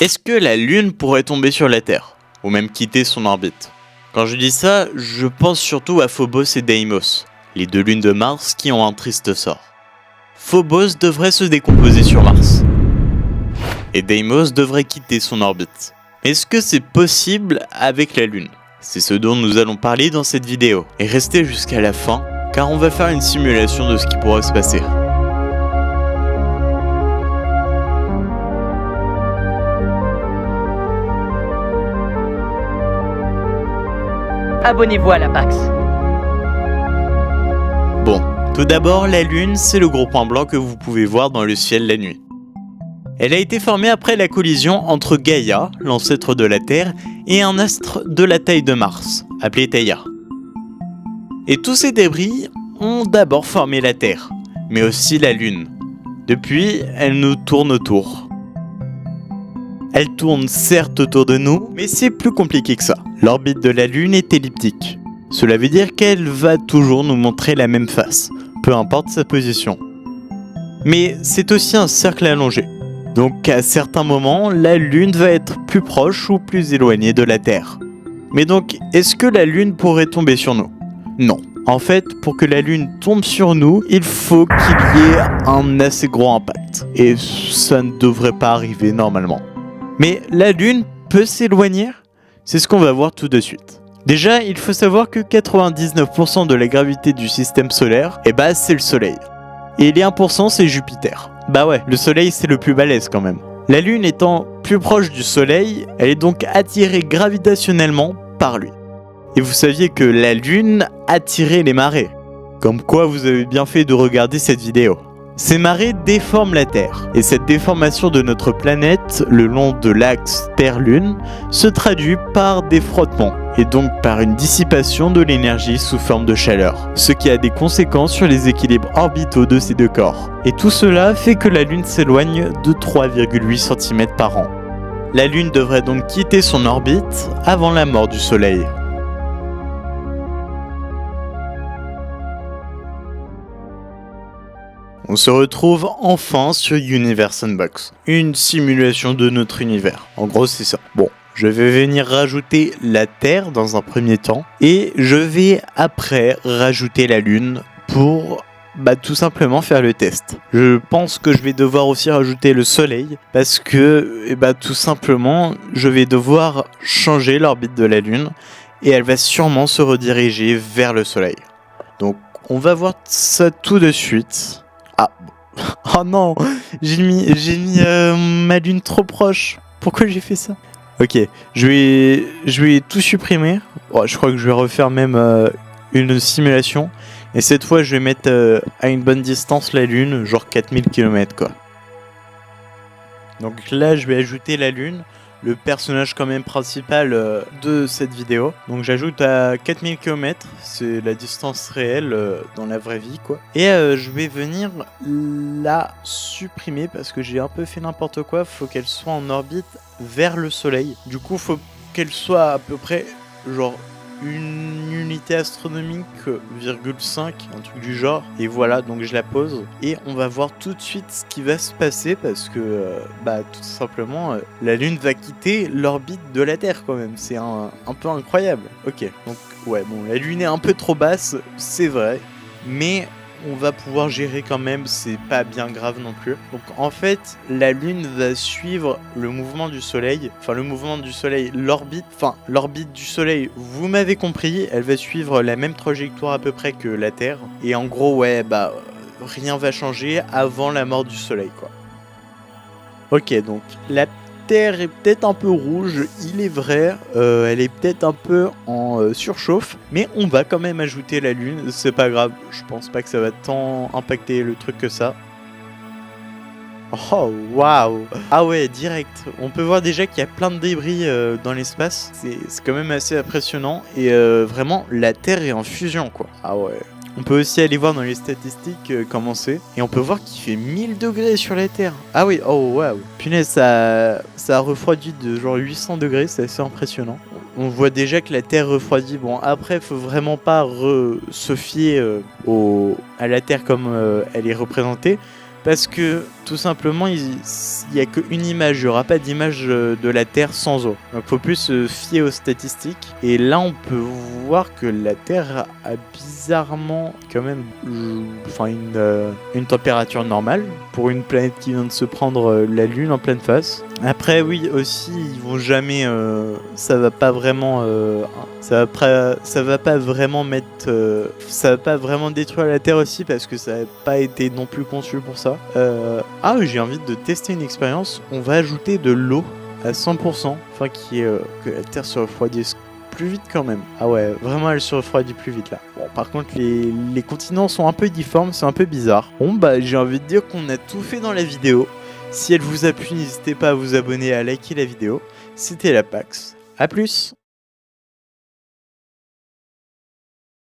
Est-ce que la Lune pourrait tomber sur la Terre, ou même quitter son orbite? Quand je dis ça, je pense surtout à Phobos et Deimos, les deux lunes de Mars qui ont un triste sort. Phobos devrait se décomposer sur Mars, et Deimos devrait quitter son orbite. Est-ce que c'est possible avec la Lune? C'est ce dont nous allons parler dans cette vidéo, et restez jusqu'à la fin, car on va faire une simulation de ce qui pourrait se passer. Abonnez-vous à la Pax. Bon, tout d'abord, la Lune, c'est le gros point blanc que vous pouvez voir dans le ciel la nuit. Elle a été formée après la collision entre Gaïa, l'ancêtre de la Terre, et un astre de la taille de Mars, appelé Theia. Et tous ces débris ont d'abord formé la Terre, mais aussi la Lune. Depuis, elle nous tourne autour. Elle tourne certes autour de nous, mais c'est plus compliqué que ça. L'orbite de la Lune est elliptique. Cela veut dire qu'elle va toujours nous montrer la même face, peu importe sa position. Mais c'est aussi un cercle allongé. Donc à certains moments, la Lune va être plus proche ou plus éloignée de la Terre. Mais donc, est-ce que la Lune pourrait tomber sur nous? Non. En fait, pour que la Lune tombe sur nous, il faut qu'il y ait un assez gros impact. Et ça ne devrait pas arriver normalement. Mais la Lune peut s'éloigner? C'est ce qu'on va voir tout de suite. Déjà, il faut savoir que 99% de la gravité du système solaire, c'est le Soleil. Et les 1% c'est Jupiter. Bah ouais, le Soleil c'est le plus balèze quand même. La Lune étant plus proche du Soleil, elle est donc attirée gravitationnellement par lui. Et vous saviez que la Lune attirait les marées. Comme quoi vous avez bien fait de regarder cette vidéo. Ces marées déforment la Terre, et cette déformation de notre planète le long de l'axe Terre-Lune se traduit par des frottements, et donc par une dissipation de l'énergie sous forme de chaleur, ce qui a des conséquences sur les équilibres orbitaux de ces deux corps. Et tout cela fait que la Lune s'éloigne de 3,8 cm par an. La Lune devrait donc quitter son orbite avant la mort du Soleil. On se retrouve enfin sur Universe Unbox, une simulation de notre univers. En gros, c'est ça. Bon, je vais venir rajouter la Terre dans un premier temps, et je vais après rajouter la Lune pour tout simplement faire le test. Je pense que je vais devoir aussi rajouter le Soleil, parce que tout simplement, je vais devoir changer l'orbite de la Lune, et elle va sûrement se rediriger vers le Soleil. Donc, on va voir ça tout de suite. Ah, oh non, j'ai mis ma Lune trop proche. Pourquoi j'ai fait ça? Ok, je vais tout supprimer. Oh, je crois que je vais refaire même une simulation. Et cette fois, je vais mettre à une bonne distance la Lune, genre 4000 km quoi. Donc là, je vais ajouter la Lune, le personnage quand même principal de cette vidéo. Donc j'ajoute à 4000 km, c'est la distance réelle dans la vraie vie quoi. Et je vais venir la supprimer parce que j'ai un peu fait n'importe quoi. Faut qu'elle soit en orbite vers le Soleil. Du coup faut qu'elle soit à peu près genre une unité astronomique, 0,5, un truc du genre. Et voilà, donc je la pose. Et on va voir tout de suite ce qui va se passer parce que, tout simplement, la Lune va quitter l'orbite de la Terre quand même. C'est un peu incroyable. Ok, donc ouais, bon, la Lune est un peu trop basse, c'est vrai. Mais on va pouvoir gérer quand même, c'est pas bien grave non plus. Donc en fait, la Lune va suivre le mouvement du Soleil. Enfin, le mouvement du Soleil, l'orbite du Soleil, vous m'avez compris, elle va suivre la même trajectoire à peu près que la Terre. Et en gros, ouais, rien va changer avant la mort du Soleil, quoi. Ok, donc la Terre est peut-être un peu rouge, il est vrai, elle est peut-être un peu en surchauffe, mais on va quand même ajouter la Lune, c'est pas grave, je pense pas que ça va tant impacter le truc que ça. Oh waouh! Ah ouais, direct, on peut voir déjà qu'il y a plein de débris dans l'espace, c'est quand même assez impressionnant, et vraiment la Terre est en fusion quoi. Ah ouais. On peut aussi aller voir dans les statistiques comment c'est. Et on peut voir qu'il fait 1000 degrés sur la Terre. Ah oui, oh waouh. Punaise, ça a refroidi de genre 800 degrés, c'est assez impressionnant. On voit déjà que la Terre refroidit. Bon, après, faut vraiment pas se fier à la Terre comme elle est représentée. Parce que tout simplement, il n'y a qu'une image, il n'y aura pas d'image de la Terre sans eau. Donc faut plus se fier aux statistiques. Et là, on peut voir que la Terre a bizarrement quand même une température normale pour une planète qui vient de se prendre la Lune en pleine face. Après, oui, aussi, ils vont jamais... ça va pas vraiment... ça va pas vraiment ça va pas vraiment détruire la Terre aussi parce que ça n'a pas été non plus conçu pour ça. J'ai envie de tester une expérience. On va ajouter de l'eau à 100%, afin que la Terre se refroidisse plus vite quand même. Ah ouais, vraiment elle se refroidit plus vite là. Bon, par contre les continents sont un peu difformes, c'est un peu bizarre. Bon bah j'ai envie de dire qu'on a tout fait dans la vidéo. Si elle vous a plu, n'hésitez pas à vous abonner et à liker la vidéo. C'était la Pax. A plus.